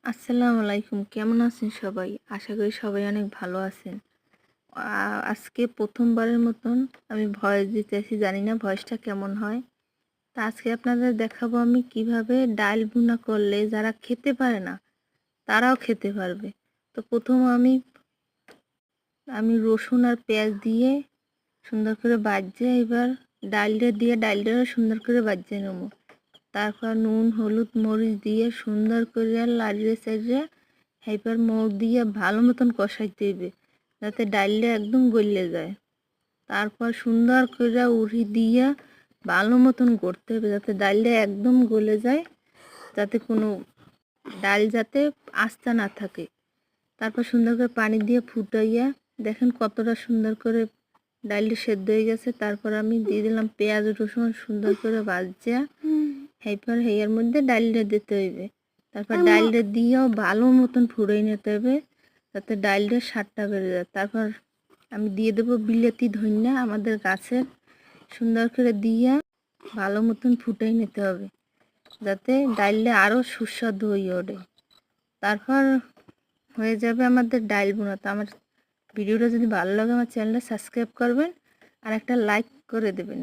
আসসালামু আলাইকুম। কেমন আছেন সবাই? আশা করি সবাই অনেক ভালো আছেন। আজকে প্রথমবারের মতন আমি ভয়েস দিতেছি, জানি না ভয়েসটা কেমন হয়। তা আজকে আপনাদের দেখাবো আমি কিভাবে ডাল ভুনা করলে যারা খেতে পারে না তারাও খেতে পারবে। তো প্রথম আমি রসুন আর পেঁয়াজ দিয়ে সুন্দর করে ভাজে, এবার ডালটা দিয়ে ডালটাও সুন্দর করে ভাজে নেব। তারপর নুন হলুদ মরিচ দিয়ে সুন্দর করে লাড়িয়ে চাড়িয়ে এবার মোড় দিয়ে ভালো মতন কষাইতে হবে যাতে ডালটা একদম গলে যায়। তারপর সুন্দর করে উড়ি দিয়ে ভালো মতন করতে হবে যাতে ডালটা একদম গলে যায়, যাতে কোনো ডাল যাতে আস্তা না থাকে। তারপর সুন্দর করে পানি দিয়ে ফুটাইয়া দেখেন কতটা সুন্দর করে ডালটা সেদ্ধ হয়ে গেছে। তারপর আমি দিয়ে দিলাম পেঁয়াজ রসুন সুন্দর করে ভাজা, এরপর এর মধ্যে ডালটা দিতে হইবে। তারপর ডালটা দিয়েও ভালো মতন ফুটাই নিতে হবে যাতে ডালটা স্বাদটা বেড়ে যায়। তারপর আমি দিয়ে দেবো বিলেতি ধনিয়া আমাদের গাছের, সুন্দর করে দিয়ে ভালো মতন ফুটাই নিতে হবে যাতে ডালটা আরও সুস্বাদু হয়ে ওঠে। তারপর হয়ে যাবে আমাদের ডাল বোনা। তো আমার ভিডিওটা যদি ভালো লাগে আমার চ্যানেলটা সাবস্ক্রাইব করবেন আর একটা লাইক করে দেবেন।